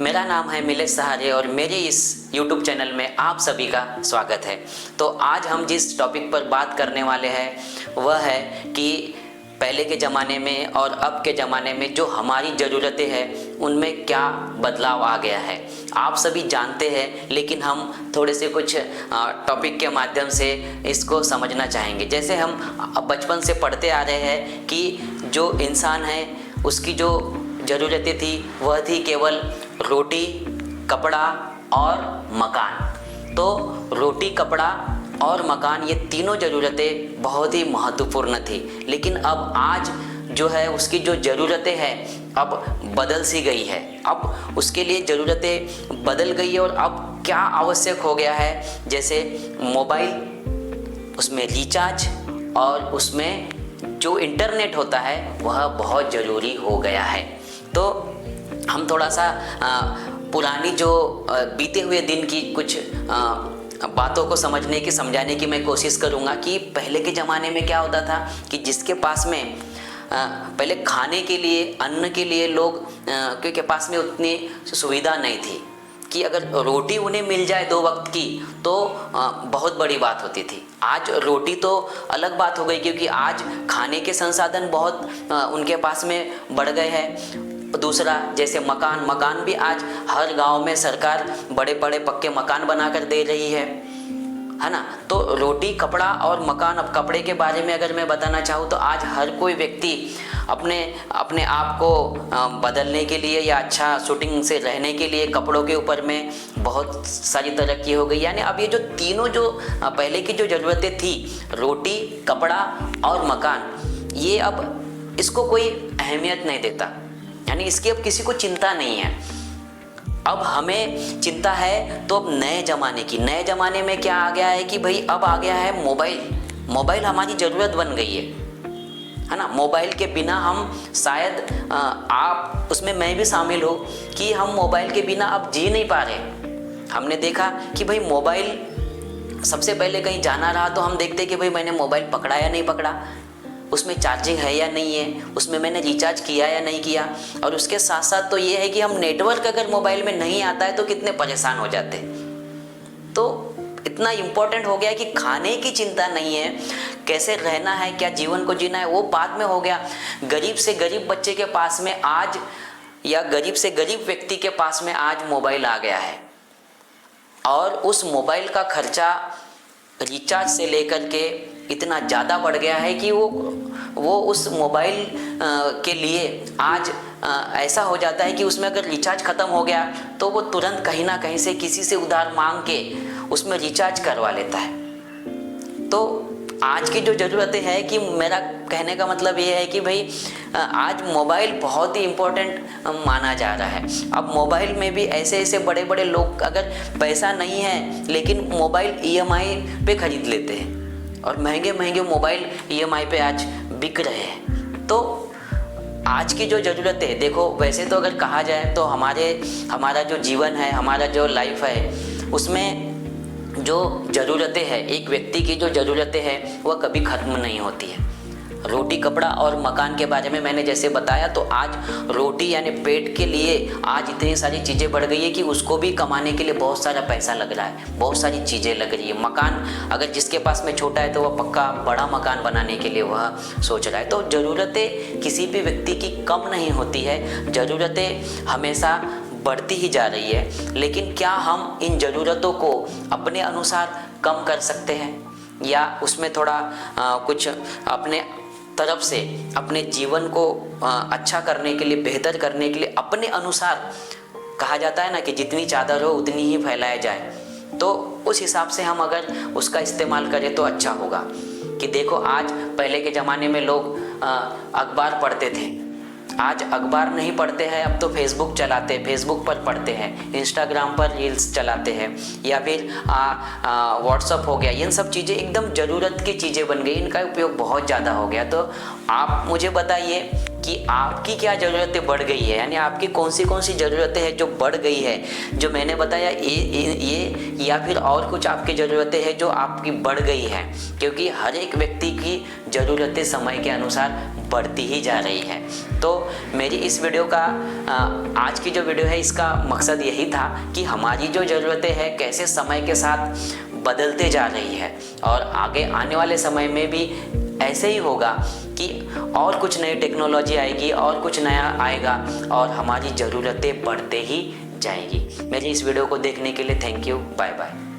मेरा नाम है मिलेश सहारे और मेरे इस YouTube चैनल में आप सभी का स्वागत है। तो आज हम जिस टॉपिक पर बात करने वाले हैं वह है कि पहले के ज़माने में और अब के ज़माने में जो हमारी ज़रूरतें हैं उनमें क्या बदलाव आ गया है। आप सभी जानते हैं, लेकिन हम थोड़े से कुछ टॉपिक के माध्यम से इसको समझना चाहेंगे। जैसे हम बचपन से पढ़ते आ रहे हैं कि जो इंसान है उसकी जो ज़रूरतें थी वह थी केवल रोटी, कपड़ा और मकान। तो रोटी, कपड़ा और मकान, ये तीनों ज़रूरतें बहुत ही महत्वपूर्ण थी। लेकिन अब आज जो है उसकी जो ज़रूरतें हैं अब बदल सी गई है। अब उसके लिए ज़रूरतें बदल गई है और अब क्या आवश्यक हो गया है, जैसे मोबाइल, उसमें रिचार्ज और उसमें जो इंटरनेट होता है वह बहुत ज़रूरी हो गया है। तो हम थोड़ा सा पुरानी जो बीते हुए दिन की कुछ बातों को समझाने की मैं कोशिश करूँगा कि पहले के ज़माने में क्या होता था कि जिसके पास में पहले खाने के लिए, अन्न के लिए लोग के पास में उतनी सुविधा नहीं थी कि अगर रोटी उन्हें मिल जाए 2 वक्त की तो बहुत बड़ी बात होती थी। आज रोटी तो अलग बात हो गई, क्योंकि आज खाने के संसाधन बहुत उनके पास में बढ़ गए हैं। दूसरा, जैसे मकान भी आज हर गांव में सरकार बड़े बड़े पक्के मकान बना कर दे रही है ना। तो रोटी, कपड़ा और मकान। अब कपड़े के बारे में अगर मैं बताना चाहूँ तो आज हर कोई व्यक्ति अपने आप को बदलने के लिए या अच्छा शूटिंग से रहने के लिए कपड़ों के ऊपर में बहुत सारी तरक्की हो गई। यानी अब ये जो तीनों जो पहले की जो ज़रूरतें थी, रोटी, कपड़ा और मकान, ये अब इसको कोई अहमियत नहीं देता। यानी इसकी अब किसी को चिंता नहीं है। अब हमें चिंता है तो अब नए ज़माने में क्या आ गया है कि भाई अब आ गया है मोबाइल हमारी ज़रूरत बन गई है ना। मोबाइल के बिना हम शायद आप उसमें मैं भी शामिल हूँ कि हम मोबाइल के बिना अब जी नहीं पा रहे। हमने देखा कि भाई मोबाइल, सबसे पहले कहीं जाना रहा तो हम देखते कि भाई मैंने मोबाइल पकड़ा या नहीं पकड़ा, उसमें चार्जिंग है या नहीं है, उसमें मैंने रिचार्ज किया या नहीं किया। और उसके साथ साथ तो ये है कि हम नेटवर्क अगर मोबाइल में नहीं आता है तो कितने परेशान हो जाते। तो इतना इम्पोर्टेंट हो गया कि खाने की चिंता नहीं है, कैसे रहना है, क्या जीवन को जीना है, वो बाद में हो गया। गरीब से गरीब बच्चे के पास में आज, या गरीब से गरीब व्यक्ति के पास में आज मोबाइल आ गया है। और उस मोबाइल का खर्चा रिचार्ज से लेकर के इतना ज़्यादा बढ़ गया है कि वो उस मोबाइल के लिए आज ऐसा हो जाता है कि उसमें अगर रिचार्ज ख़त्म हो गया तो वो तुरंत कहीं ना कहीं से किसी से उधार मांग के उसमें रिचार्ज करवा लेता है। तो आज की जो ज़रूरतें हैं कि मेरा कहने का मतलब ये है कि भाई आज मोबाइल बहुत ही इम्पोर्टेंट माना जा रहा है। अब मोबाइल में भी ऐसे बड़े बड़े लोग, अगर पैसा नहीं है लेकिन मोबाइल EMI पे ख़रीद लेते हैं और महंगे मोबाइल EMI पे आज बिक रहे हैं। तो आज की जो ज़रूरतें, देखो वैसे तो अगर कहा जाए तो हमारा जो जीवन है, हमारा जो लाइफ है, उसमें जो ज़रूरतें हैं, एक व्यक्ति की जो ज़रूरतें हैं वह कभी ख़त्म नहीं होती है। रोटी, कपड़ा और मकान के बारे में मैंने जैसे बताया, तो आज रोटी यानी पेट के लिए आज इतनी सारी चीज़ें बढ़ गई है कि उसको भी कमाने के लिए बहुत सारा पैसा लग रहा है, बहुत सारी चीज़ें लग रही है। मकान अगर जिसके पास में छोटा है तो वह पक्का बड़ा मकान बनाने के लिए वह सोच रहा है। तो ज़रूरतें किसी भी व्यक्ति की कम नहीं होती है, ज़रूरतें हमेशा बढ़ती ही जा रही है। लेकिन क्या हम इन ज़रूरतों को अपने अनुसार कम कर सकते हैं, या उसमें थोड़ा कुछ अपने तरफ से अपने जीवन को अच्छा करने के लिए, बेहतर करने के लिए अपने अनुसार, कहा जाता है ना कि जितनी चादर हो उतनी ही फैलाया जाए, तो उस हिसाब से हम अगर उसका इस्तेमाल करें तो अच्छा होगा। कि देखो आज पहले के ज़माने में लोग अखबार पढ़ते थे, आज अखबार नहीं पढ़ते हैं, अब तो फेसबुक चलाते हैं, फेसबुक पर पढ़ते हैं, इंस्टाग्राम पर रील्स चलाते हैं, या फिर व्हाट्सअप हो गया। ये सब चीज़ें एकदम ज़रूरत की चीज़ें बन गई, इनका उपयोग बहुत ज़्यादा हो गया। तो आप मुझे बताइए कि आपकी क्या ज़रूरतें बढ़ गई है, यानी आपकी कौन सी ज़रूरतें हैं जो बढ़ गई है, जो मैंने बताया ये या फिर और कुछ आपकी ज़रूरतें हैं जो आपकी बढ़ गई है, क्योंकि हर एक व्यक्ति की ज़रूरतें समय के अनुसार बढ़ती ही जा रही है। तो मेरी इस वीडियो का आज की जो वीडियो है इसका मकसद यही था कि हमारी जो ज़रूरतें हैं कैसे समय के साथ बदलते जा रही है, और आगे आने वाले समय में भी ऐसे ही होगा कि और कुछ नई टेक्नोलॉजी आएगी और कुछ नया आएगा और हमारी ज़रूरतें बढ़ते ही जाएंगी। मेरी इस वीडियो को देखने के लिए थैंक यू, बाय बाय।